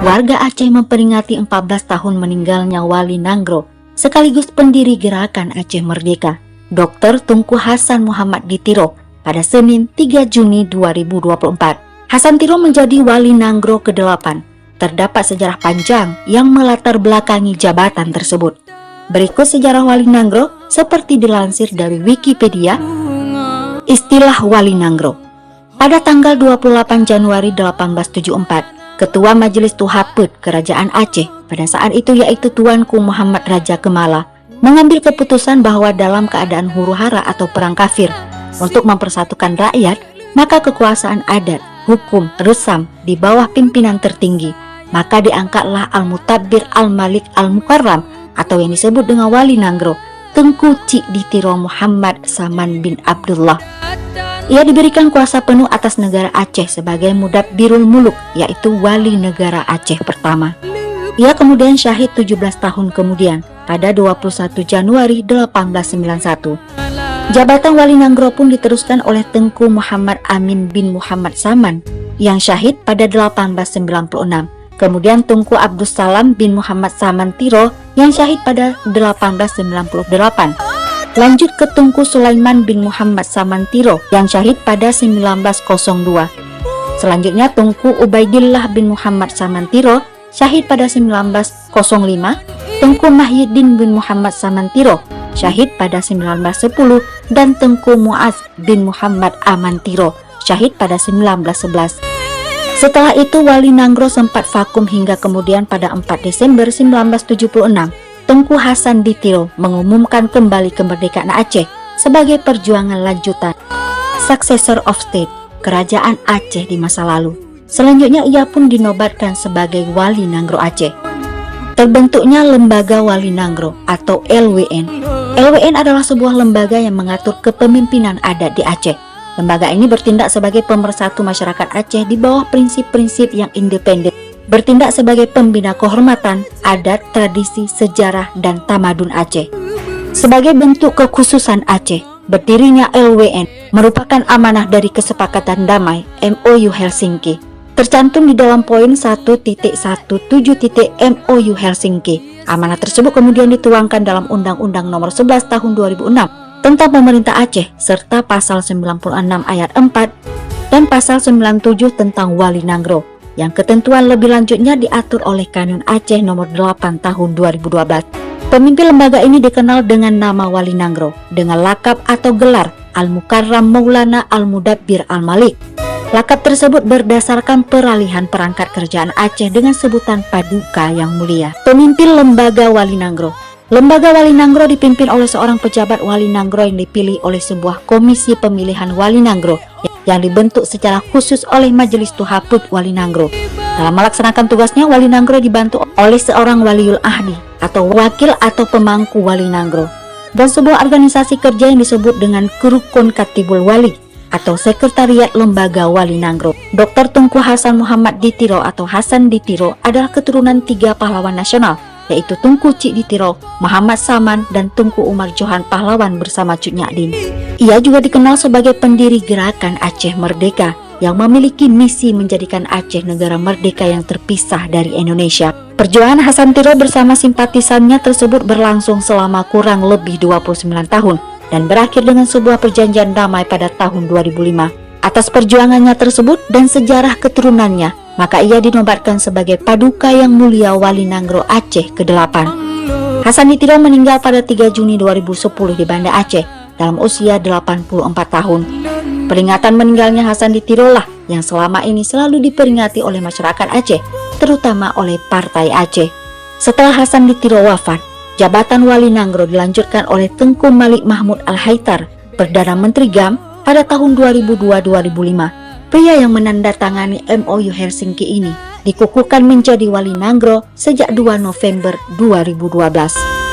warga Aceh memperingati 14 tahun meninggalnya Wali Nanggro, sekaligus pendiri gerakan Aceh Merdeka, Dr. Tunku Hasan Muhammad Ditiro, pada Senin 3 Juni 2024. Hasan Tiro menjadi Wali Nanggro ke-8. Terdapat sejarah panjang yang melatar belakangi jabatan tersebut. Berikut sejarah Wali Nanggro seperti dilansir dari Wikipedia. Istilah Wali Nanggro. Pada tanggal 28 Januari 1874, Ketua Majelis Tuhaput Kerajaan Aceh pada saat itu yaitu Tuanku Muhammad Raja Kemala mengambil keputusan bahwa dalam keadaan huru-hara atau perang kafir untuk mempersatukan rakyat, maka kekuasaan adat, hukum, resam di bawah pimpinan tertinggi. Maka diangkatlah Al-Mutabbir Al-Malik Al-Mukarram atau yang disebut dengan Wali Nanggro, Tengku Cik Ditiro Muhammad Saman bin Abdullah. Ia diberikan kuasa penuh atas negara Aceh sebagai Mudabbirul Muluk, yaitu Wali Negara Aceh pertama. Ia kemudian syahid 17 tahun kemudian pada 21 Januari 1891. Jabatan Wali Nanggro pun diteruskan oleh Tengku Muhammad Amin bin Muhammad Saman yang syahid pada 1896. Kemudian Tengku Abdus Salam bin Muhammad Saman Tiro yang syahid pada 1898. Lanjut ke Tengku Sulaiman bin Muhammad Saman Tiro yang syahid pada 1902. Selanjutnya Tengku Ubaidillah bin Muhammad Saman Tiro syahid pada 1905. Tengku Mahyiddin bin Muhammad Saman Tiro syahid pada 1910 dan Tengku Muaz bin Muhammad Aman Tiro syahid pada 1911. Setelah itu Wali Nanggro sempat vakum hingga kemudian pada 4 Desember 1976 Tengku Hasan Ditiro mengumumkan kembali kemerdekaan Aceh sebagai perjuangan lanjutan successor of state kerajaan Aceh di masa lalu. Selanjutnya ia pun dinobatkan sebagai Wali Nanggro Aceh. Terbentuknya Lembaga Wali Nanggro atau LWN. LWN adalah sebuah lembaga yang mengatur kepemimpinan adat di Aceh. Lembaga ini bertindak sebagai pemersatu masyarakat Aceh di bawah prinsip-prinsip yang independen, bertindak sebagai pembina kehormatan, adat, tradisi, sejarah, dan tamadun Aceh. Sebagai bentuk kekhususan Aceh, berdirinya LWN merupakan amanah dari Kesepakatan Damai MOU Helsinki, tercantum di dalam poin 1.17 MOU Helsinki. Amanah tersebut kemudian dituangkan dalam Undang-Undang Nomor 11 Tahun 2006 tentang pemerintah Aceh serta pasal 96 ayat 4 dan pasal 97 tentang Wali Nanggro, yang ketentuan lebih lanjutnya diatur oleh Kanun Aceh Nomor 8 Tahun 2012. Pemimpin lembaga ini dikenal dengan nama Wali Nanggro dengan lakap atau gelar Al-Mukarram Maulana Al-Mudabbir Al-Malik. Lakap tersebut berdasarkan peralihan perangkat kerajaan Aceh dengan sebutan Paduka yang Mulia. Pemimpin Lembaga Wali Nanggro. Lembaga Wali Nanggro dipimpin oleh seorang pejabat Wali Nanggro yang dipilih oleh sebuah komisi pemilihan Wali Nanggro yang dibentuk secara khusus oleh Majelis Tuhaput Wali Nanggro. Dalam melaksanakan tugasnya, Wali Nanggro dibantu oleh seorang Waliul Ahdi atau wakil atau pemangku Wali Nanggro dan sebuah organisasi kerja yang disebut dengan Rukun Katibul Wali atau Sekretariat Lembaga Wali Nanggro. Dr. Tunku Hasan Muhammad Ditiro atau Hasan Ditiro adalah keturunan 3 pahlawan nasional, yaitu Tengku Cik Ditiro, Muhammad Saman, dan Tengku Umar Johan pahlawan bersama Cut Nyak Dien. Ia juga dikenal sebagai pendiri gerakan Aceh Merdeka yang memiliki misi menjadikan Aceh negara merdeka yang terpisah dari Indonesia. Perjuangan Hasan Tiro bersama simpatisannya tersebut berlangsung selama kurang lebih 29 tahun dan berakhir dengan sebuah perjanjian damai pada tahun 2005. Atas perjuangannya tersebut dan sejarah keturunannya, maka ia dinobatkan sebagai Paduka yang Mulia Wali Nanggro Aceh ke-8. Hasan Ditiro meninggal pada 3 Juni 2010 di Banda Aceh dalam usia 84 tahun. Peringatan meninggalnya Hasan Ditiro lah yang selama ini selalu diperingati oleh masyarakat Aceh, terutama oleh Partai Aceh. Setelah Hasan Ditiro wafat, jabatan Wali Nanggro dilanjutkan oleh Tengku Malik Mahmud Al-Haitar, Perdana Menteri GAM, pada tahun 2002-2005. Pria yang menandatangani MOU Helsinki ini dikukuhkan menjadi Wali Nanggro sejak 2 November 2012.